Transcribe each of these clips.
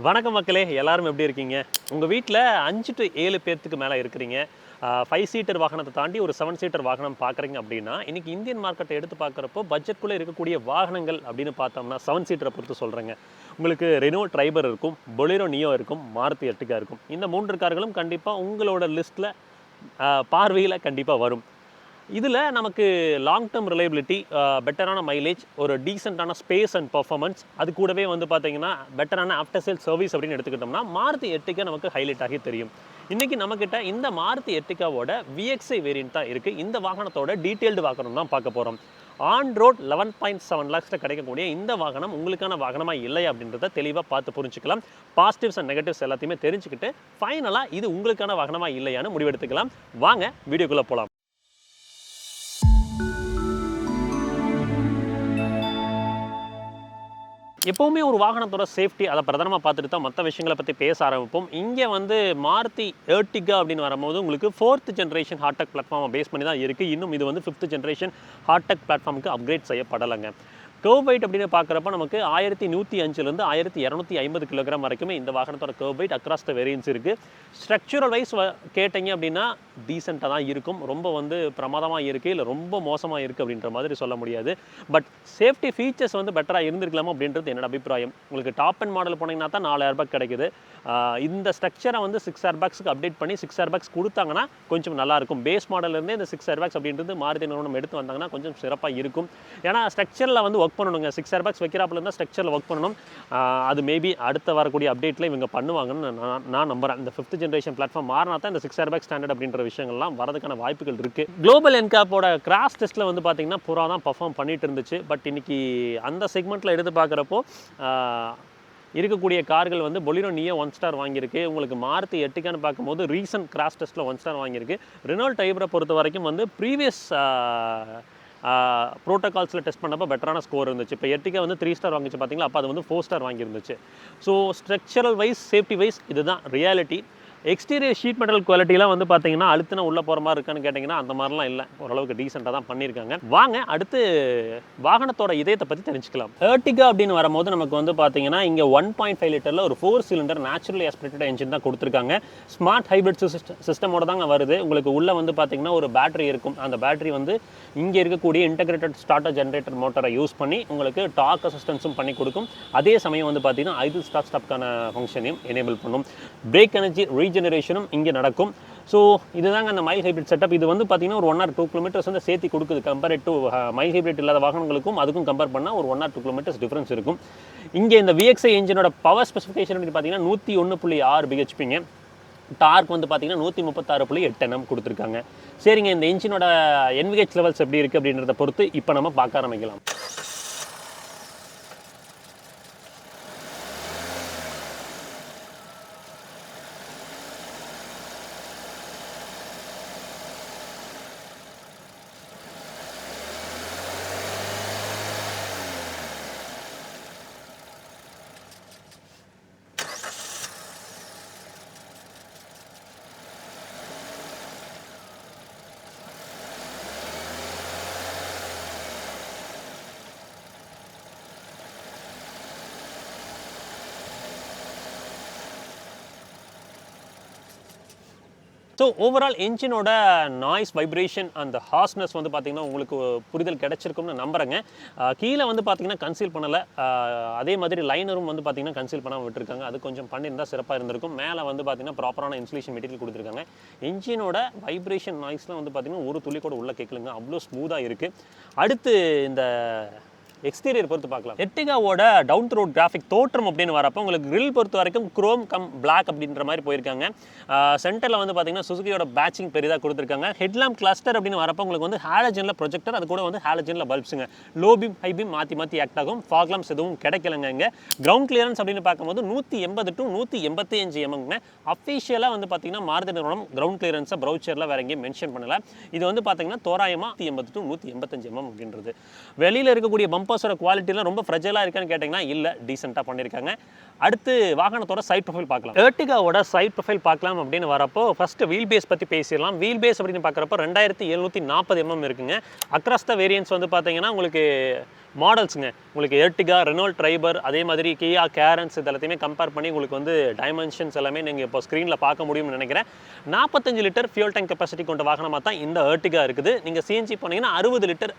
வணக்கம் மக்களே, எல்லாரும் எப்படி இருக்கீங்க? உங்கள் வீட்டில் 5 to 7 பேர்த்துக்கு மேலே இருக்கிறீங்க. 5 சீட்டர் வாகனத்தை தாண்டி ஒரு 7 சீட்டர் வாகனம் பார்க்குறீங்க அப்படின்னா, இன்றைக்கி இந்தியன் மார்க்கெட்டை எடுத்து பார்க்குறப்போ பட்ஜெட்குள்ளே இருக்கக்கூடிய வாகனங்கள் அப்படின்னு பார்த்தோம்னா 7 சீட்டரை பொறுத்து சொல்கிறேங்க. உங்களுக்கு ரெனோ ட்ரைபர் இருக்கும், பொலேரோ நியோ இருக்கும், மாருதி எர்டிகா இருக்கும். இந்த 3 கார்களும் கண்டிப்பாக உங்களோட லிஸ்ட்டில் பார்வையில் கண்டிப்பாக வரும். இதில் நமக்கு லாங் டேர்ம் ரிலையபிலிட்டி, பெட்டரான மைலேஜ், ஒரு டீசெண்டான ஸ்பேஸ் அண்ட் பர்ஃபார்மன்ஸ், அது கூடவே வந்து பார்த்தீங்கன்னா பெட்டரான ஆஃப்டர் சேல் சர்வீஸ் அப்படின்னு எடுத்துக்கிட்டோம்னா மாருதி எர்டிகா நமக்கு ஹைலைட் ஆகி தெரியும். இன்றைக்கி நம்மக்கிட்ட இந்த மாருதி எர்டிகாவோட VXi வேரியன்ட் தான் இருக்குது. இந்த வாகனத்தோட டீட்டெயில்டு வாகனம் தான் பார்க்க போகிறோம். ஆன் ரோட் 11.7 lakhs கிடைக்கக்கூடிய இந்த வாகனம் உங்களுக்கான வாகனமாக இல்லை அப்படின்றத தெளிவாக பார்த்து புரிஞ்சுக்கலாம். பாசிட்டிவ்ஸ் அண்ட் நெகட்டிவ்ஸ் எல்லாத்தையுமே தெரிஞ்சுக்கிட்டு ஃபைனலாக இது உங்களுக்கான வாகனமாக இல்லையான்னு முடிவெடுத்துக்கலாம். வாங்க வீடியோக்குள்ளே போகலாம். எப்போவுமே ஒரு வாகனத்தோட சேஃப்டி அதை பிரதானமாக பார்த்துட்டு தான் மற்ற விஷயங்களை பற்றி பேச ஆரம்பிப்போம். இங்கே வந்து மாருதி எர்டிகா அப்படின்னு வரும்போது உங்களுக்கு 4th ஜென்ரேஷன் ஹார்டெக் பிளாட்ஃபார்மை பேஸ் பண்ணி தான் இருக்குது. இன்னும் இது வந்து 5th ஜென்ரேஷன் ஹார்டெக் பிளாட்ஃபார்முக்கு அப்கிரேட் செய்யப்படலைங்க. கர்வ் வெயிட் அப்படின்னு பார்க்குறப்ப நமக்கு 1105 1250 கிலோகிராம் வரைக்குமே இந்த வாகனத்தோட kerb weight across the variants இருக்குது. ஸ்ட்ரக்சரல் வைஸ் கேட்டிங்க அப்படின்னா டீசெண்டாக தான் இருக்கும். ரொம்ப வந்து பிரமாதமாக இருக்குது, இல்லை ரொம்ப மோசமாக இருக்குது அப்படின்ற மாதிரி சொல்ல முடியாது. பட் சேஃப்டி ஃபீச்சர்ஸ் வந்து பெட்டராக இருந்திருக்கலாமோ அப்படின்றது என்னோட அபிப்பிராயம். உங்களுக்கு டாப் அண்ட் மாடல் போனீங்கன்னா தான் 4000 ரூபாய் கிடைக்குது. இந்த ஸ்ட்ரக்சரை வந்து 6 ஏர்பேக்ஸுக்கு அப்டேட் பண்ணி 6 ஏர்பேக்ஸ் கொடுத்தாங்கன்னா கொஞ்சம் நல்லாயிருக்கும். பேஸ் மாடல்லேருந்தே இந்த 6 ஏர்பேக்ஸ் அப்படின்றது மாருதி நிறுவனம் எடுத்து வந்தாங்கன்னா கொஞ்சம் சிறப்பாக இருக்கும். ஏன்னா ஸ்ட்ரக்சரில் வந்து ஒர்க் பண்ணணுங்க. 6 ஏர்பேக்ஸ் வைக்கிறாப்புல இருந்தால் ஸ்ட்ரக்சரில் ஒர்க் பண்ணணும். அது மேபி அடுத்த வரக்கூடிய அப்டேட்டில் இவங்க பண்ணுவாங்கன்னு நான் நம்புகிறேன். இந்த 5th ஜென்ரேஷன் பிளாட்ஃபார்ம் மாறினா தான் இந்த 6 ஏர்பேக் ஸ்டாண்டர்ட் அப்படின்ற விஷயங்கள்லாம் வரதுக்கான வாய்ப்புகள் இருக்குது. குளோபல் என்கேப்போட கிராஷ் டெஸ்ட்டில் வந்து பார்த்தீங்கன்னா புறா தான் பர்ஃபார்ம் பண்ணிட்டு இருந்துச்சு. பட் இன்னைக்கு அந்த செக்மெண்ட்டில் எடுத்து பார்க்குறப்போ இருக்கக்கூடிய கார்கள் வந்து பொலிரோ நியோ 1 ஸ்டார் வாங்கியிருக்கு. உங்களுக்கு மாருதி எர்டிகான்னு பார்க்கும்போது ரீசன்ட் கிராஷ் டெஸ்ட்டில் 1 ஸ்டார் வாங்கியிருக்கு. ரெனோ ட்ரைபரை பொறுத்த வரைக்கும் வந்து ப்ரீவியஸ் ப்ரோட்டோகால்ஸில் டெஸ்ட் பண்ணப்போ பெட்டரான ஸ்கோர் இருந்துச்சு. இப்போ எர்டிகா வந்து 3 ஸ்டார் வாங்கிச்சு பார்த்தீங்களா, அப்போ அது வந்து 4 ஸ்டார் வாங்கியிருந்துச்சு. So structural wise safety wise இதுதான் ரியாலிட்டி. எக்ஸ்டீரியர் ஷீட் மெட்டல் குவாலிட்டிலாம் வந்து பார்த்தீங்கன்னா அழுத்தினா உள்ளே போகிற மாதிரி இருக்கான்னு கேட்டிங்கன்னா அந்த மாதிரிலாம் இல்லை, ஓரளவுக்கு டீசெண்டாக தான் பண்ணியிருக்காங்க. வாங்க அடுத்து வாகனத்தோட இதயத்தை பற்றி தெரிஞ்சுக்கலாம். எர்டிகா அப்படின்னு வரும்போது நமக்கு வந்து பார்த்தீங்கன்னா இங்கே 1.5 லிட்டரில் ஒரு 4 சிலிண்டர் நேச்சுரலி ஆஸ்பிரேட்டட் என்ஜின் தான் கொடுத்துருக்காங்க. ஸ்மார்ட் ஹைப்ரிட் சிஸ்டமோட தாங்க வருது. உங்களுக்கு உள்ளே வந்து பார்த்தீங்கன்னா ஒரு பேட்டரி இருக்கும். அந்த பேட்டரி வந்து இங்கே இருக்கக்கூடிய இன்டகிரேட்டட் ஸ்டார்டர் ஜென்ரேட்டர் மோட்டரை யூஸ் பண்ணி உங்களுக்கு டார்க் அசிஸ்டன்ஸும் பண்ணி கொடுக்கும். அதே சமயம் வந்து பார்த்தீங்கன்னா ஐடில் ஸ்டார்ட் ஸ்டாப்க்கான ஃபங்க்ஷனையும் எனேபிள் பண்ணும். பிரேக் எனர்ஜி ரீஜெனரேஷனும் இங்கே நடக்கும். ஸோ இதுதாங்க அந்த மைல் ஹைப்ரிட் செட்டப். இது வந்து பார்த்தீங்கன்னா ஒரு 1 or 2 கிலோமீட்டர்ஸ் வந்து சேர்த்து கொடுக்குது. கம்பேர்ட் டு மைல் ஹைப்ரிட் இல்லாத வாகனங்களுக்கும் அதுக்கும் கம்பேர் பண்ணால் ஒரு 1 or 2 கிலோமீட்டர்ஸ் டிஃப்ரென்ஸ் இருக்கும். இங்கே இந்த VXi என்ஜினோட பவர் ஸ்பெசிஃபிகேஷன் அப்படின்னு பார்த்தீங்கன்னா 101.6 BHPங்க. டார்க் வந்து பார்த்தீங்கன்னா 136.8 Nm கொடுத்துருக்காங்க. சரிங்க, இந்த என்ஜினோட NVH லெவல்ஸ் எப்படி இருக்குது அப்படின்றத பொறுத்து இப்போ நம்ம பார்க்க ஆரம்பிக்கலாம். ஸோ ஓவரால் என்ஜினோட நாய்ஸ் வைப்ரேஷன் அந்த ஹார்ஸ்னஸ் வந்து பார்த்திங்கன்னா உங்களுக்கு புரிதல் கிடச்சிருக்கும்னு நம்புகிறேங்க. கீழே வந்து பார்த்திங்கன்னா கன்சீல் பண்ணலை. அதே மாதிரி லைனரும் வந்து பார்த்திங்கன்னா கன்சீல் பண்ணாமல் விட்டுருக்காங்க. அது கொஞ்சம் பண்ணியிருந்தால் சிறப்பாக இருந்திருக்கும். மேலே வந்து பார்த்திங்கன்னா ப்ராப்பரான இன்சுலேஷன் மெட்டீரியல் கொடுத்துருக்காங்க. என்ஜினோட வைப்ரேஷன் நாய்ஸ்லாம் வந்து பார்த்திங்கன்னா ஒரு துளி கூட உள்ள கேட்கலுங்க, அவ்வளோ ஸ்மூத்தாக இருக்குது. அடுத்து இந்த எக்ஸ்டீரியர் பொறுத்து பார்க்கலாம். எர்டிகாவோட டவுன் ரோட் கிராஃபிக் தோற்றம் அப்படின்னு வரப்போ உங்களுக்கு கிரில் பொறுத்த வரைக்கும் குரோம் கம் பிளாக் அப்படின்ற மாதிரி போயிருக்காங்க. சென்டரில் வந்து பார்த்தீங்கன்னா சுசுகியோட பேட்சிங் பெரிதாக கொடுத்துருக்காங்க. ஹெட்லாம்ப் கிளஸ்டர் அப்படின்னு வரப்போ உங்களுக்கு வந்து ஹாலஜனில் ப்ரொஜெக்டர், அது கூட வந்து ஹாலஜனில் பல்ப்ஸுங்க. லோ பீம் ஹை பீம் மாற்றி ஆக்ட் ஆகும். ஃபாக் லாம்ப்ஸ் எதுவும் கிடைக்கலங்க. இங்கே கிரவுண்ட் கிளியரன்ஸ் அப்படின்னு பார்க்கும்போது 180 to 185 mm. அஃபிஷியலாக வந்து பார்த்தீங்கன்னா மாருதி நிறுவனம் கிரவுண்ட் கிளியரன்ஸை ப்ரௌச்சரில் வேற எங்கேயும் மென்ஷன் பண்ணல. இது வந்து பார்த்தீங்கன்னா தோராயமாக 180 to 185 mm அப்படின்றது. வெளியில் இருக்கக்கூடிய பம்பர்ஸோட குவாலிட்டிலாம் ரொம்ப ஃப்ரெஜைலாக இருக்கான்னு கேட்டிங்கன்னா இல்லை, டீசெண்டாக பண்ணியிருக்காங்க. அடுத்து வாகனத்தோட சைட் ப்ரொஃபைல் பார்க்கலாம். எர்டிகாவோட சைட் ப்ரொஃபைல் பார்க்கலாம் அப்படின்னு வரப்போ ஃபஸ்ட்டு வீல் பேஸ் பற்றி பேசிடலாம். வீல் பேஸ் அப்படின்னு பார்க்குறப்போ 2740 mm இருக்குங்க. அக்ராஸ் த வேரியன்ஸ் வந்து பார்த்தீங்கன்னா உங்களுக்கு மாடல்ஸுங்க உங்களுக்கு எர்டிகா, ரெனால்ட் ட்ரைபர், அதே மாதிரி கியா கேரன்ஸ் இது எல்லாத்தையுமே கம்பேர் பண்ணி உங்களுக்கு வந்து டைமென்ஷன்ஸ் எல்லாமே நீங்கள் இப்போ ஸ்க்ரீனில் பார்க்க முடியும்னு நினைக்கிறேன். 45 லிட்டர் ஃபியூல் டேங்க் கெப்பாசிட்டி கொண்ட வாகனமாக தான் இந்த எர்டிகா இருக்குது. நீங்கள் சிஎன்ஜி போனீங்கன்னா 60 லிட்டர்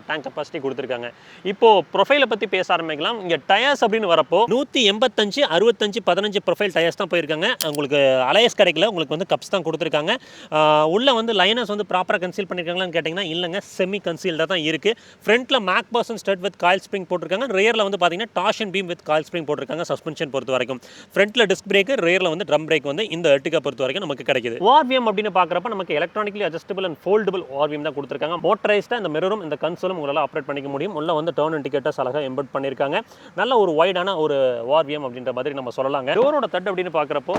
டேங்க் கெப்பாசிட்டி கொடுத்துருக்காங்க. இப்போது ப்ரொஃபைலை பற்றி பேச ஆரம்பிக்கலாம். இங்கே டயர்ஸ் அப்படின்னு வரப்போ 185, 65, 15 ப்ரொஃபைல் டயர்ஸ் தான் போயிருக்காங்க. உங்களுக்கு அலையஸ் கிடைக்கல, உங்களுக்கு வந்து கப்ஸ் தான் கொடுத்துருக்காங்க. உள்ள வந்து லைனர்ஸ் வந்து ப்ராப்பராக கன்சீல் பண்ணியிருக்காங்களான்னு கேட்டிங்கன்னா இல்லைங்க, செமி கன்சீல்டாக தான் இருக்குது. ஃப்ரண்ட்டில் MacPherson strut with coil spring போட்டிருக்காங்க. ரியரில் வந்து பார்த்தீங்கன்னா torsion beam with coil spring போட்டிருக்காங்க. சஸ்பென்ஷன் பொறுத்த வரைக்கும் ஃப்ரண்ட்டில் டிஸ்க் பிரேக், ரியரில் வந்து ட்ரம் பிரேக் வந்து இந்த எர்டிகா பொறுத்த வரைக்கும் நமக்கு கிடைக்குது. ஓஆர்விஎம் அப்படின்னு பார்க்குறப்ப நமக்கு electronically adjustable and foldable ORVM தான் கொடுத்துருக்காங்க. மோட்டரைஸ்டாக இந்த மிரரும் இந்த கன்சோலும் உங்களால் ஆப்ரேட் பண்ணிக்க முடியும். உள்ள வந்து டர்ன் இண்டிகேட்டர்ஸ் அழகாக எம்பெட் பண்ணியிருக்காங்க. நல்ல ஒரு வைடான ஒரு ஓஆர்விஎம் அப்படின்ற மாதிரி நம்ம சொல்லலாங்க. டோரோட தட்டு அப்படின்னு பார்க்குறப்போ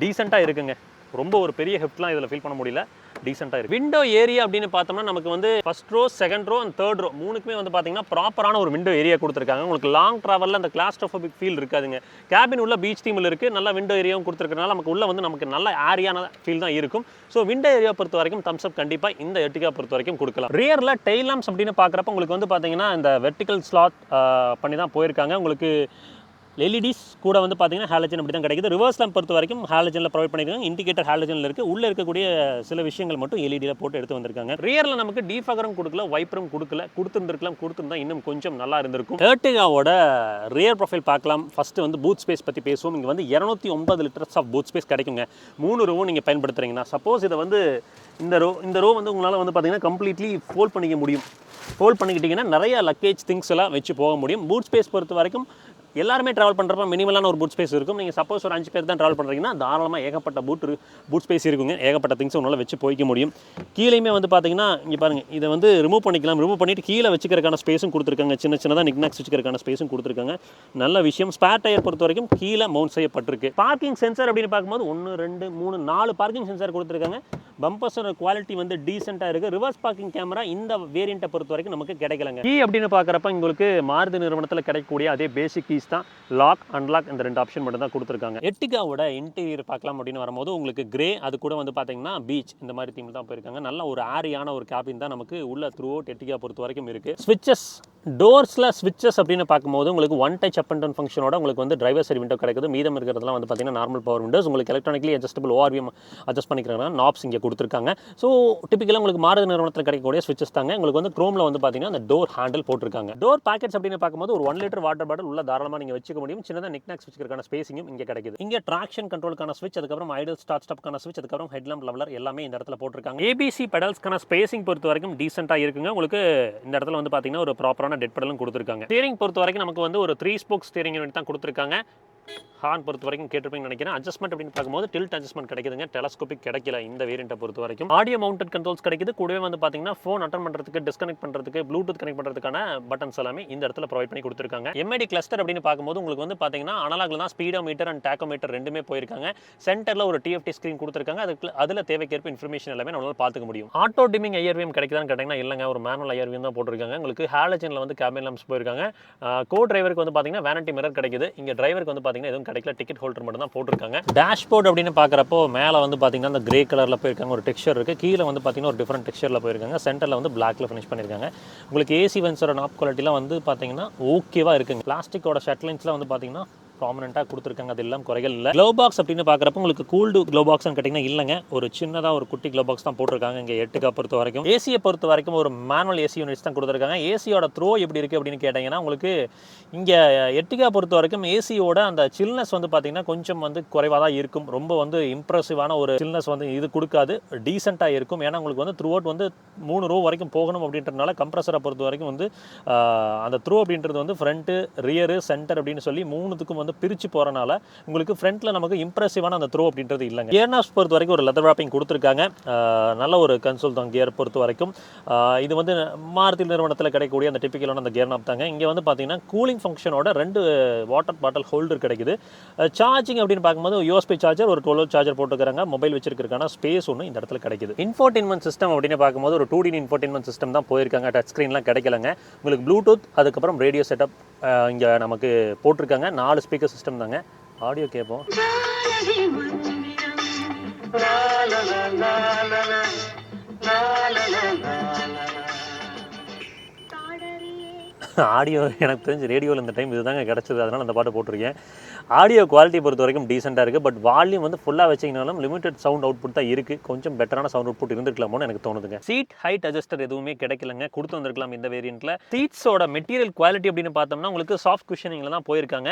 டீசெண்டாக இருக்குங்க. ரொம்ப ஒரு பெரிய ஹெஃப்ட்லாம் இதில் ஃபீல் பண்ண முடியல, டீசெண்டாக இருக்குது. விண்டோ ஏரியா அப்படின்னு பார்த்தோம்னா நமக்கு வந்து first row, second row and third row மூணுக்குமே வந்து பார்த்தீங்கன்னா ப்ராப்பரான ஒரு விண்டோ ஏரியா கொடுத்துருக்காங்க. உங்களுக்கு லாங் ட்ராவலில் அந்த கிளாஸ்ட்ரோஃபோபிக் ஃபீல் இருக்காதுங்க. கேபின் உள்ள பீச் தீமில் இருக்குது, நல்ல விண்டோ ஏரியாவும் கொடுத்துருக்கனால நமக்கு உள்ள வந்து நமக்கு நல்ல ஏரியான ஃபீல் தான் இருக்கும். ஸோ விண்டோ ஏரியா பொறுத்த வரைக்கும் தம்ஸ் அப் கண்டிப்பாக இந்த எர்டிகா பொறுத்த வரைக்கும் கொடுக்கலாம். ரியரில் டெயில் லாம்ப்ஸ் அப்படின்னு பார்க்குறப்ப உங்களுக்கு வந்து பார்த்தீங்கன்னா இந்த வெர்டிக்கல் ஸ்லாட் பண்ணி தான் போயிருக்காங்க. உங்களுக்கு எல்இடிஸ் கூட வந்து பார்த்தீங்கன்னா ஹாலஜன் அப்படி தான் கிடைக்குது. ரிவர்ஸ் லேம்ப் பொறுத்த வரைக்கும் ஹாலஜனில் ப்ரொவைட் பண்ணியிருக்காங்க. இண்டிகேட்டர் ஹாலஜனில் இருக்குது. உள்ளே இருக்கக்கூடிய சில விஷயங்கள் மட்டும் எல்இடியில் போட்டு எடுத்து வந்திருக்காங்க. ரியரில் நமக்கு டீஃபகரும் கொடுக்கல, வைப்பரும் கொடுத்துருந்தா இன்னும் கொஞ்சம் நல்லா இருந்திருக்கும். எர்டிகாவோட ரியர் ப்ரொஃபைல் பார்க்கலாம். ஃபஸ்ட்டு வந்து பூத் ஸ்பேஸ் பற்றி பேசுவோம். இங்கே வந்து 209 லிட்டர்ஸ் ஆஃப் பூத் ஸ்பேஸ் கிடைக்குங்க. 3 ரோவும் நீங்கள் பயன்படுத்துகிறீங்கன்னா. சப்போஸ் இதை வந்து இந்த ரோ வந்து உங்களால் வந்து பார்த்தீங்கன்னா கம்ப்ளீட்லி ஃபோல்ட் பண்ணிக்க முடியும். ஃபோல்ட் பண்ணிக்கிட்டிங்கன்னா நிறைய லக்கேஜ் திங்ஸ் எல்லாம் வச்சு போக முடியும். பூட் ஸ்பேஸ் பொறுத்த வரைக்கும் எல்லாருமே ட்ராவல் பண்ணுறப்ப மினிமலான ஒரு பூட் ஸ்பேஸ் இருக்கும். நீங்கள் சப்போஸ் ஒரு 5 பேர் தான் ட்ராவல் பண்ணுறீங்கன்னா தாராளமாக ஏகப்பட்ட பூட் ஸ்பேஸ் இருக்குங்க. ஏகப்பட்ட திங்ஸ் உங்களால் வச்சு போய்க்க முடியும். கீழேயுமே வந்து பார்த்தீங்கன்னா இங்கே பாருங்கள், இதை வந்து ரிமூவ் பண்ணிக்கலாம். ரிமூவ் பண்ணிவிட்டு கீழே வச்சுக்கிறதுக்கான ஸ்பேஸும் கொடுத்துருக்காங்க. சின்னதாக நிக்நாக்ஸ் வச்சுக்கிறதுக்கான ஸ்பேஸும் கொடுத்துருக்காங்க. நல்ல விஷயம். ஸ்பேர் டயர் பொறுத்த வரைக்கும் கீழே மவுண்ட் செய்யப்பட்டிருக்கு. பார்க்கிங் சென்சார் அப்படின்னு பார்க்கும்போது 1, 2, 3, 4 பார்க்கிங் சென்சார் கொடுத்துருக்காங்க. பம்பர்ஸோட குவாலிட்டி வந்து டீசெண்டாக இருக்குது. ரிவர்ஸ் பார்க்கிங் கேமரா இந்த வேரியண்ட்டை பொறுத்த வரைக்கும் நமக்கு கிடைக்கலங்க. கீ அப்படின்னு பார்க்குறப்ப உங்களுக்கு மாருதி நிறுவனத்தில் கிடைக்கக்கூடிய அதே பேசிக் கீஸ் தான். லாக், அன்லாக் இந்த 2 ஆப்ஷன் மட்டும் தான் கொடுத்துருக்காங்க. எர்டிகாவோட இன்டீரியர் பார்க்கலாம் அப்படின்னு வரும்போது உங்களுக்கு கிரே, அது கூட வந்து பார்த்தீங்கன்னா பீச் இந்த மாதிரி தீம் தான் போயிருக்காங்க. நல்ல ஒரு ஏரியான ஒரு கேபின் தான் நமக்கு உள்ள த்ரூ அவுட் எர்டிகா பொறுத்த வரைக்கும் இருக்குது. ஸ்விட்சஸ், டோர்ஸில் ஸ்விட்சஸ் அப்படின்னு பார்க்கும்போது உங்களுக்கு one touch up and down ஃபங்க்ஷனோட உங்களுக்கு வந்து டிரைவர் சைடு விண்டோ கிடைக்குது. மீதம் இருக்கிறதுலாம் வந்து பார்த்தீங்கன்னா நார்மல் பவர் விண்டோஸ். உங்களுக்கு எலக்ட்ரானிக்கலி அட்ஜஸ்டபிள் ஓஆர்விஎம் அட்ஜஸ்ட் பண்ணிக்கிறாங்க. நாப்ஸ் இங்கே கொடுத்துருக்காங்க. ஸோ டிப்பிக்கலாக உங்களுக்கு மாருதி நிறுவனத்தில் கிடைக்கக்கூடிய ஸ்விட்சஸ் தாங்க. உங்களுக்கு வந்து குரோமில் வந்து பார்த்தீங்கன்னா அந்த டோர் ஹேண்டில் போட்டிருக்காங்க. டோர் பேக்கெட்ஸ் அப்படின்னு பார்க்கும்போது ஒரு 1 லிட்டர் வாட்டர் பாட்டில் உள்ள தாராளமாக நீங்கள் வச்சுக்க முடியும். சின்னதாக நிக்நாக்ஸ் வச்சுக்கிறதுக்கான ஸ்பேசிங்கும் இங்கே கிடைக்குது. இங்கே ட்ராக்ஷன் கண்ட்ரோலுக்கான ஸ்விட்ச், அதுக்கப்புறம் ஐடல் ஸ்டார்ட் ஸ்டாப்க்கான ஸ்விட்ச், அதுக்கப்புறம் ஹெட்லாம்ப் லெவலர் எல்லாமே இந்த இடத்துல போட்டிருக்காங்க. ஏபிசி பெடல்ஸ்க்கான ஸ்பேசிங் பொறுத்த வரைக்கும் டீசெண்டாக இருக்குங்க. உங்களுக்கு இந்த இடத்துல வந்து பார்த்தீங்கன்னா ஒரு ப்ராப்பரான டெட் பெடலும் கொடுத்துருக்காங்க. ஸ்டீரிங் பொறுத்த வரைக்கும் நமக்கு வந்து ஒரு 3 ஸ்போக் ஸ்டீரிங் யூனிட் தான் கொடுத்துருக்காங்க. ஹார்ன் பொறுத்த வரைக்கும் கேட்டிருப்பீங்கன்னு நினைக்கிறேன். அட்ஜஸ்ட்மெண்ட் அப்படின்னு பார்க்கும்போது டில்ட் அட்ஜஸ்ட்மெண்ட் கிடைக்குதுங்க. டெலஸ்கோபிக் கிடைக்கல இந்த வேரியண்ட்டை பொறுத்த வரைக்கும். ஆடியோ மவுண்டட் கண்ட்ரோல்ஸ் கிடைக்குது. கூடவே வந்து பார்த்தீங்கன்னா ஃபோன் அட்டன் பண்ணுறதுக்கு, டிஸ்கனெக்ட் பண்ணுறதுக்கு, ப்ளூடூத் கனெக்ட் பண்ணுறதுக்கான பட்டன்ஸ் எல்லாமே இந்த இடத்துல ப்ரொவைட் பண்ணி கொடுத்துருக்காங்க. எம்ஐடி கிளஸ்டர் அப்படின்னு பார்க்கும்போது உங்களுக்கு வந்து பார்த்தீங்கன்னா அனலாக்ல தான் ஸ்பீடோமீட்டர் அண்ட் டேக்கோமீட்டர் ரெண்டுமே போயிருக்காங்க. சென்டரில் ஒரு டிஎஃப்டி ஸ்க்ரீன் கொடுத்துருக்காங்க. அதில் தேவைக்கேற்ப இன்ஃபர்மேஷன் எல்லாமே நம்மளால பார்த்துக்க முடியும். ஆட்டோ டிமிங் ஐஆர்விஎம் கிடைக்குதான்னு கேட்டிங்கன்னா இல்லைங்க, ஒரு மேனுவல் ஐஆர்விஎம் தான் போட்டிருக்காங்க. உங்களுக்கு ஹாலஜனில் வந்து கேபின் லாம்ப்ஸ் போயிருக்காங்க. கோ டிரைவருக்கு வந்து பார்த்தீங்கன்னா வேனிட்டி மிரர் கிடைக்குது. இங்கே டிரைவருக்கு வந்து பார்த்தீங்கன்னா எதுவும் கிடைக்கல. டிக்கெட் ஹோல்டர் மட்டும் தான் போட்டிருக்காங்க. டேஷ்போர்ட் அப்படின்னு பார்க்குறப்போ மேலே வந்து பார்த்தீங்கன்னா அந்த கிரே கலரில் போயிருக்காங்க. ஒரு டெக்ஸ்சர் இருக்குது. கீழே வந்து பார்த்தீங்கன்னா ஒரு டிஃப்ரெண்ட் டெக்ஸ்சரில் போயிருக்காங்க. சென்டரில் வந்து பிளாக்ல ஃபினிஷ் பண்ணியிருக்காங்க. உங்களுக்கு ஏசி வென்ஸோட நாப் குவாலிட்டிலாம் வந்து பார்த்தீங்கன்னா ஓகேவா இருக்குங்க. பிளாஸ்டிக்கோட ஷட்லைன்ஸ்லாம் வந்து பார்த்தீங்கன்னா ப்ராமினெண்ட்டாக கொடுத்துருக்காங்க. அது எல்லாம் குறைகள் இல்லை. க்ளோ பாக்ஸ் அப்படின்னு பார்க்குறப்ப உங்களுக்கு கூல்டு க்ளோ பாக்ஸ்னு கேட்டிங்கன்னா இல்லைங்க, ஒரு சின்னதாக ஒரு குட்டி க்ளோ பாக்ஸ் தான் போட்டிருக்காங்க. இங்கே எர்டிகா பொறுத்த வரைக்கும் ஏசியை பொறுத்த வரைக்கும் ஒரு மேனுவல் ஏசி யூனிட்ஸ் தான் கொடுத்துருக்காங்க. ஏசியோட த்ரோ எப்படி இருக்குது அப்படின்னு கேட்டிங்கன்னா உங்களுக்கு இங்கே எர்டிகா பொறுத்த வரைக்கும் ஏசியோட அந்த சில்னஸ் வந்து பார்த்தீங்கன்னா கொஞ்சம் வந்து குறைவாக தான் இருக்கும். ரொம்ப வந்து இம்ப்ரெசிவான ஒரு சில்னஸ் வந்து இது கொடுக்காது. டீசெண்டாக இருக்கும். ஏன்னா உங்களுக்கு வந்து த்ரூ அவுட் வந்து 3 ரோ வரைக்கும் போகணும் அப்படின்றதுனால கம்ப்ரஸரை பொறுத்த வரைக்கும் வந்து அந்த த்ரோ அப்படின்றது வந்து ஃப்ரண்ட்டு, ரியரு, சென்டர் அப்படின்னு சொல்லி 3த்துக்கும் வந்து பிரிச்சு போறனால உங்களுக்கு ஃப்ரண்ட்ல நமக்கு இம்ப்ரெசிவான அந்த த்ரோ அப்படின்றது இல்லைங்க. கியர் நாப்ஸ் பொறுத்த வரைக்கும் ஒரு லெதர் ராப்பிங் கொடுத்துருக்காங்க. நல்ல ஒரு கன்சோல் தான் கியர் பொறுத்த வரைக்கும். இது வந்து மாருதி நிறுவனத்தில் கிடைக்கக்கூடிய அந்த டிப்பிக்கலான அந்த கியர் நாப் தாங்க. இங்கே வந்து பார்த்தீங்கன்னா கூலிங் ஃபங்க்ஷனோட 2 வாட்டர் பாட்டில் ஹோல்டர் கிடைக்குது. சார்ஜிங் அப்படின்னு பார்க்கும்போது யூஎஸ்பி சார்ஜர், ஒரு 12 சார்ஜர் போட்டுக்கிறாங்க. மொபைல் வச்சிருக்கிறதுக்கான ஸ்பேஸ் ஒன்று இந்த இடத்துல கிடைக்குது. இன்ஃபோடெயின்மென்ட் சிஸ்டம் அப்படின்னு பார்க்கும்போது ஒரு 2D இன்ஃபோடெயின்மென்ட் சிஸ்டம் தான் போயிருக்காங்க. டச் ஸ்க்ரீன்லாம் கிடைக்கலங்க. உங்களுக்கு ப்ளூடூத், அதுக்கப்புறம் ரேடியோ செட்டப் இங்கே நமக்கு போட்டிருக்காங்க. 4 ஸ்பீக்கர் சிஸ்டம் தாங்க. ஆடியோ கேட்போம். ஆடியோ எனக்கு தெரிஞ்சு ரேடியோவில் இந்த டைம் இதுதாங்க கிடச்சிது, அதனால் அந்த பாட்டு போட்டிருக்கேன். ஆடியோ குவாலிட்டி பொறுத்த வரைக்கும் டீசெண்டாக இருக்குது. பட் வால்யூம் வந்து ஃபுல்லாக வச்சிங்கனாலும் லிமிடெட் சவுண்ட் அவுட்புட் தான் இருக்குது. கொஞ்சம் பெட்டரான சவுண்ட் அவுட்புட் இருந்திருக்கலாமோன்னு எனக்கு தோணுதுங்க. சீட் ஹைட் அட்ஜஸ்டர் எதுவுமே கிடைக்கலங்க, கொடுத்து வந்திருக்கலாம் இந்த வேரியண்ட்டில். சீட்ஸோட மெட்டீரியல் குவாலிட்டி அப்படின்னு பார்த்தோம்னா உங்களுக்கு சாஃப்ட் குஷனிங்கில் தான் போயிருக்காங்க.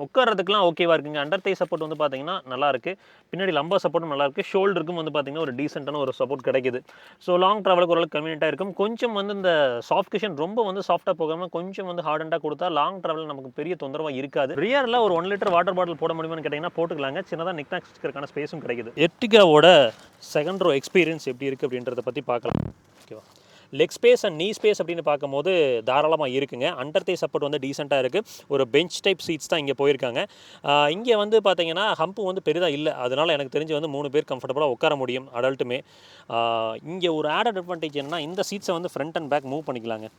உட்காரதுக்குலாம் ஓகேவா இருக்குங்க. அண்டர் தை சப்போர்ட் வந்து பார்த்தீங்கன்னா நல்லாயிருக்கு. பின்னாடி லம்பா சப்போர்ட்டும் நல்லாயிருக்கு. ஷோல்டருக்கும் வந்து பார்த்தீங்கன்னா ஒரு டீசென்ட்டான ஒரு சப்போர்ட் கிடைக்குது. ஸோ லாங் ட்ராவலுக்கு ஓரளவுக்கு கன்வீனியன்ட்டாக இருக்கும். கொஞ்சம் வந்து இந்த சாஃப்ட் குஷன் ரொம்ப வந்து சாஃப்ட்டாக போகாமல் கொஞ்சம் வந்து ஹார்டண்டாக கொடுத்தா லாங் ட்ராவல் நமக்கு பெரிய தொந்தரவாக இருக்காது. ரியரில் ஒரு 1 லிட்டர் வாட்டர் பாட்டில் போட முடியுமான்னு கேட்டிங்கன்னா போட்டுக்கலாங்க. சின்னதாக நிக்நாக் ஸ்டிக்கருக்கான ஸ்பேஸும் கிடைக்குது. எர்டிகாவோட செகண்ட் ரோ எக்ஸ்பீரியன்ஸ் எப்படி இருக்குது அப்படின்றத பற்றி பார்க்கலாம். ஓகேவா, லெக் ஸ்பேஸ் அண்ட் நீ ஸ்பேஸ் அப்படின்னு பார்க்கும்போது தாராளமாக இருக்குங்க. அண்டர் தை சப்போர்ட் வந்து டீசெண்டாக இருக்குது. ஒரு பெஞ்ச் டைப் சீட்ஸ் தான் இங்கே போயிருக்காங்க. இங்கே வந்து பார்த்தீங்கன்னா ஹம்பு வந்து பெரிதாக இல்லை. அதனால் எனக்கு தெரிஞ்சு வந்து 3 பேர் கம்ஃபர்டபுளாக உட்கார முடியும் அடல்ட்டுமே. இங்கே ஒரு ஆடட் அட்வான்டேஜ் என்னன்னா இந்த சீட்ஸை வந்து ஃப்ரண்ட் அண்ட் பேக் மூவ் பண்ணிக்கலாங்க.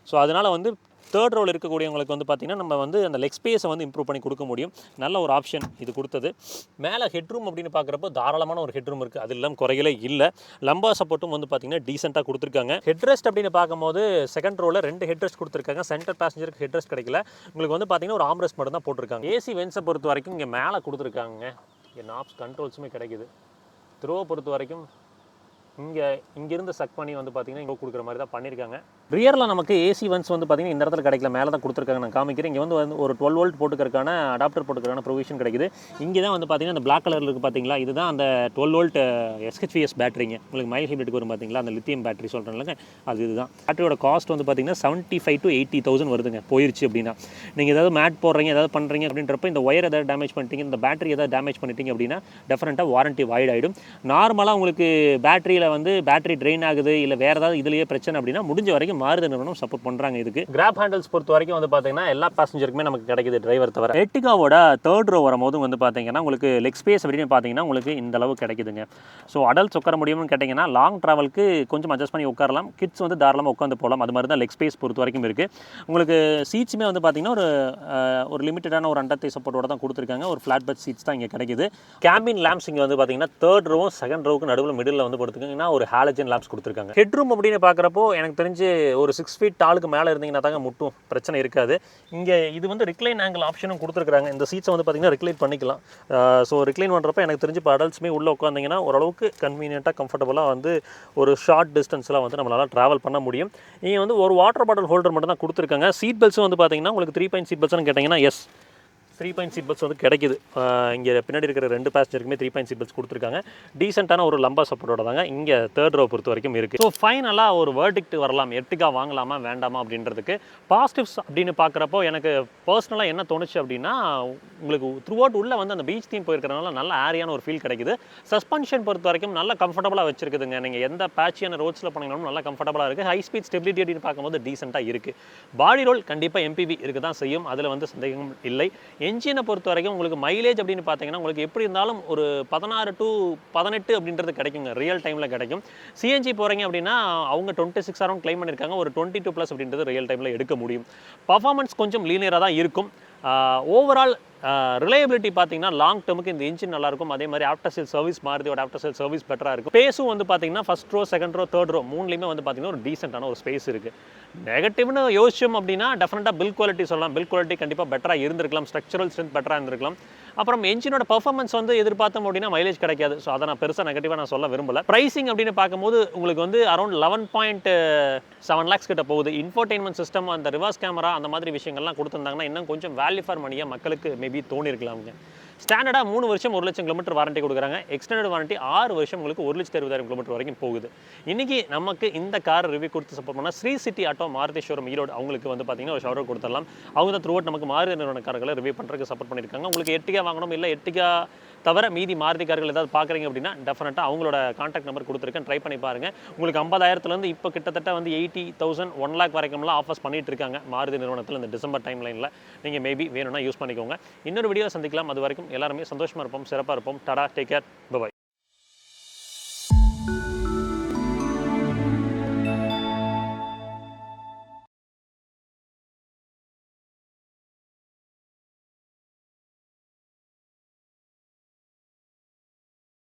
ஸோ அதனால் வந்து தேர்ட் ரோவில் இருக்கக்கூடியவங்களுக்கு வந்து பார்த்திங்கன்னா நம்ம வந்து அந்த லெக் ஸ்பேஸை வந்து இம்ப்ரூவ் பண்ணி கொடுக்க முடியும். நல்ல ஒரு ஆப்ஷன் இது கொடுத்தது. மேலே ஹெட்ரூம் அப்படின்னு பார்க்குறப்போ தாராளமான ஒரு ஹெட்ரூம் இருக்குது. அது இல்லாமல் குறைகளே இல்லை. லம்பா சப்போர்ட்டும் வந்து பார்த்திங்கன்னா டீசெண்டாக கொடுத்துருக்காங்க. ஹெட்ரெஸ்ட் அப்படின்னு பார்க்கும்போது செகண்ட் ரோவில் 2 ஹெட்ரெஸ்ட் கொடுத்துருக்காங்க. சென்டர் பேசஞ்சருக்கு ஹெட்ரெஸ்ட் கிடைக்கல. உங்களுக்கு வந்து பார்த்திங்கன்னா ஒரு ஆம்ரெஸ்ட் மட்டும் தான் போட்டிருக்காங்க. ஏசி வென்ஸை பொறுத்த வரைக்கும் இங்கே மேலே கொடுத்துருக்காங்க. இங்கே நாப்ஸ் கண்ட்ரோல்ஸுமே கிடைக்குது. த்ரோவை பொறுத்த வரைக்கும் இங்கேருந்து சக் பண்ணி வந்து பார்த்தீங்கன்னா இங்கே கொடுக்குற மாதிரி தான் பண்ணியிருக்காங்க. ரியரில் நமக்கு ஏசி ஒன்ஸ் வந்து பார்த்தீங்கன்னா இந்த இடத்துல கிடைக்கல, மேலே தான் கொடுத்துருக்காங்க. நான் காமிக்கிறேன். இங்கே வந்து ஒரு 12 வோல்ட் போட்டுக்கிறதுக்கான அடாப்டர் போட்டுக்கிறதுக்கான ப்ரொவிஷன் கிடைக்குது. இங்கே தான் வந்து பார்த்தீங்கன்னா அந்த பிளாக் கலரில் இருக்குது பார்த்தீங்களா, இதுதான் அந்த 12 வோல்ட் SHVS பேட்டரிங்க. உங்களுக்கு மைல் ஹைப்ரிட்டுக்கு வரும் பார்த்தீங்களா, அந்த லித்தியம் பேட்டரி சொல்கிறேன்லங்க, அது இதுதான். பேட்டரியோட காஸ்ட் வந்து பார்த்தீங்கன்னா 75,000 to 80,000 வருதுங்க போயிருச்சு அப்படின்னா. நீங்கள் ஏதாவது மேட் போடுறீங்க ஏதாவது பண்ணுறீங்க அப்படின்றப்ப இந்த ஒயர் ஏதாவது டேமேஜ் பண்ணிட்டீங்க, இந்த பேட்டரி ஏதாவது டேமேஜ் பண்ணிட்டீங்க அப்படின்னா டெஃபினட்டாக வாரண்ட்டி வாய்ட் ஆகிடும். நார்மலாக உங்களுக்கு பேட்டரியில் வந்து பேட்டரி ட்ரெயின் ஆகுது இல்லை வேறு ஏதாவது இதுலேயே பிரச்சனை அப்படின்னா முடிஞ்ச வரைக்கும் மாருதி நிறுவனம் சப்போர்ட் பண்ணுறாங்க. இதுக்கு கிராப் ஹேண்டில்ஸ் பொறுத்த வரைக்கும் வந்து பார்த்தீங்கன்னா எல்லா பேசஞ்சருக்குமே நமக்கு கிடைக்குது, டிரைவர் தவிர. எர்டிகாவோட தேர்ட் ரோ வரும்போது வந்து பார்த்தீங்கன்னா உங்களுக்கு லெக் ஸ்பேஸ் அப்படின்னு பார்த்தீங்கன்னா உங்களுக்கு இந்த அளவு கிடைக்குதுங்க. ஸோ அடல்ட்ஸ் உட்கார முடியும்னு கேட்டிங்கன்னா லாங் ட்ராவலுக்கு கொஞ்சம் அட்ஜஸ்ட் பண்ணி உட்காரலாம். கிட்ஸ் வந்து தாராளமாக உட்காந்து போகலாம். அது மாதிரி தான் லெக் ஸ்பேஸ் பொறுத்த வரைக்கும் இருக்குது. உங்களுக்கு சீட்ஸுமே வந்து பார்த்தீங்கன்னா ஒரு லிமிட்டடான ஒரு அண்டர் தை சப்போர்ட்டோட தான் கொடுத்துருக்காங்க. ஒரு ஃப்ளாட் பெட் சீட்ஸ் தான் இங்கே கிடைக்குது. கேபின் லேம்ப்ஸ் இங்கே வந்து பார்த்தீங்கன்னா தேர்ட் ரோ செகண்ட் ரோவுக்கு நடுவில் மிடில் வந்து கொடுத்துருக்காங்கன்னா ஒரு ஹாலஜன் லேம்ப்ஸ் கொடுத்துருக்காங்க. ஹெட்ரூம் அப்படின்னு பார்க்குறப்போ எனக்கு தெரிஞ்சு ஒரு 6 feet டாலுக்கு மேலே இருந்தீங்கன்னா தாங்க முட்டும், பிரச்சனை இருக்காது. இங்கே இது வந்து ரிக்ளைன் ஆங்கிள் ஆப்ஷனும் கொடுத்துருக்காங்க. இந்த சீட்ஸை வந்து பார்த்தீங்கன்னா ரிக்ளைன் பண்ணிக்கலாம். ஸோ ரிக்ளைன் பண்ணுறப்ப எனக்கு தெரிஞ்சு இப்போ அடல்ட்ஸுமே உள்ளே உட்காந்திங்கன்னா ஓரளவுக்கு கன்வீனியண்ட்டாக கம்ஃபர்டபுளாக வந்து ஒரு ஷார்ட் டிஸ்டன்ஸ்லாம் வந்து நம்மளால் ட்ராவல் பண்ண முடியும். இங்கே வந்து ஒரு வாட்டர் பாட்டில் ஹோல்டர் மட்டும் தான் கொடுத்துருக்காங்க. சீட் பெல்ட்ஸும் வந்து பார்த்தீங்கன்னா உங்களுக்கு 3 பாயிண்ட் சீட் பெல்ட்ஸ்னு கேட்டிங்கன்னா எஸ் 3 பாயிண்ட் சீட் பெல்ட்ஸ் வந்து கிடைக்குது. இங்கே பின்னாடி இருக்கிற 2 பேசஞ்சருக்குமே 3 பாயிண்ட் சீட் பெல்ட்ஸ் கொடுத்துருக்காங்க. டீசெண்டான ஒரு லம்பா சப்போர்ட்டோட தாங்க இங்கே தேர்ட் ரோ பொறுத்த வரைக்கும் இருக்குது. ஸோ ஃபைனலாக ஒரு வேர்டிக்ட் வரலாம், எர்டிகா வாங்கலாமா வேண்டாமா அப்படின்றதுக்கு. பாசிட்டிவ்ஸ் அப்படின்னு பார்க்குறப்போ எனக்கு பர்சனலாக என்ன தோணுச்சு அப்படின்னா உங்களுக்கு த்ரூ அவுட் உள்ளே வந்து அந்த பீச் தீம் போயிருக்கிறதுனால நல்ல ஏரியான ஒரு ஃபீல் கிடைக்குது. சஸ்பென்ஷன் பொறுத்த வரைக்கும் நல்ல கம்ஃபர்டபுளாக வச்சிருக்குதுங்க. நீங்கள் எந்த பேட்சியான ரோட்ஸில் போனீங்கன்னாலும் நல்லா கம்ஃபர்டபுளாக இருக்குது. ஹை ஸ்பீட் ஸ்டெபிலிட்டி அப்படின்னு பார்க்கும்போது டீசெண்டாக இருக்குது. பாடி ரோல் கண்டிப்பாக MPV இருக்க தான் செய்யும், அதில் வந்து சந்தேகம் இல்லை. என்ஜினை பொறுத்த வரைக்கும் உங்களுக்கு மைலேஜ் அப்படின்னு பார்த்தீங்கன்னா உங்களுக்கு எப்படி இருந்தாலும் ஒரு 16 to 18 அப்படின்றது கிடைக்குங்க, ரியல் டைமில் கிடைக்கும். CNG போகிறீங்க அப்படின்னா அவங்க 26 அரௌண்ட் கிளைம் பண்ணியிருக்காங்க, ஒரு 22+ அப்படின்றது ரியல் டைமில் எடுக்க முடியும். பர்ஃபார்மன்ஸ் கொஞ்சம் லீனியராக தான் இருக்கும். ஓவரால் ரிலையபிலிட்டி பார்த்தீங்கன்னா லாங் டேர்முக்கு இந்த இன்ஜின் நல்லாயிருக்கும். அதே மாதிரி ஆஃப்டர் சேல் சர்வீஸ் மாருதியோட ஆஃப்டர் சேல் சர்வீஸ் பெட்டராக இருக்கும். ஸ்பேஸும் வந்து பார்த்தீங்கன்னா first row second row third row மூணுலேயுமே வந்து பார்த்தீங்கன்னா ஒரு டீசென்ட்டான ஒரு ஸ்பேஸ் இருக்குது. நெகட்டிவ்னு யோசிச்சோம் அப்படின்னா டெஃபினட்டாக பில் குவாலிட்டி சொல்லலாம். பில் குவாலிட்டி கண்டிப்பாக பெட்டராக இருந்திருக்கலாம், ஸ்ட்ரக்சரல் ஸ்ட்ரென்த் பெட்டராக இருந்திருக்கலாம். அப்புறம் என்ஜினோட பர்ஃபார்மன்ஸ் வந்து எதிர்பார்த்தோம் அப்படின்னா மைலேஜ் கிடைக்காது. ஸோ அதை நான் பெருசாக நெகட்டிவாக நான் சொல்ல விரும்பல. ப்ரைசிங் அப்படின்னு பார்க்கும்போது உங்களுக்கு வந்து அரௌண்ட் 11.7 lakhs கிட்ட போகுது. இன்ஃபோடெயின்மெண்ட் சிஸ்டம், அந்த ரிவர்ஸ் கேமரா, அந்த மாதிரி விஷயங்கள்லாம் கொடுத்துருந்தாங்கன்னா இன்னும் கொஞ்சம் வேல்யூ ஃபார் மணியாக மக்களுக்கு மேபி தோணிருக்கலாமுங்க. ஸ்டாண்டர்டாக 3 வருஷம் 1,00,000 கிலோமீட்டர் வாரண்டி கொடுக்குறாங்க. எக்ஸ்டெண்டட் வாரண்டி 6 வருஷம் உங்களுக்கு 1,60,000 கிலோமீட்டர் வரைக்கும் போகுது. இன்றைக்கி நமக்கு இந்த கார் ரிவ்யூ கொடுத்து சப்போர்ட் பண்ணால் Shri city auto Maruti showroom Erode அவங்களுக்கு வந்து பார்த்தீங்கன்னா ஒரு ஷவர் அவுட் கொடுத்துடலாம். அவங்க தான் த்ரூ அவுட் நமக்கு மாருதி நிறுவன கார்களை ரிவ்யூ பண்ணுறதுக்கு சப்போர்ட் பண்ணியிருக்காங்க. உங்களுக்கு எர்டிகா வாங்கணும் இல்லை எர்டிகா தவிர மீதி மாருதி கார்கள் ஏதாவது பார்க்குறீங்க அப்படின்னா டெஃபினட்டாக அவங்களோட கான்டாக்ட் நம்பர் கொடுத்துருக்கேன், ட்ரை பண்ணி பாருங்கள். உங்களுக்கு 50,000 இப்போ கிட்டத்தட்ட வந்து 80,000 1 lakh வரைக்கும்லாம் ஆஃபர்ஸ் பண்ணிட்டு இருக்காங்க மாருதி நிறுவனத்தில் இந்த டிசம்பர் டைம் லைனில். நீங்கள் மேபி வேணும்னா யூஸ் பண்ணிக்கோங்க. இன்னொரு வீடியோ சந்திக்கலாம். அது வரைக்கும் எல்லாருமே சந்தோஷமாக இருப்போம், சிறப்பாக இருப்போம். Tata, take care, by.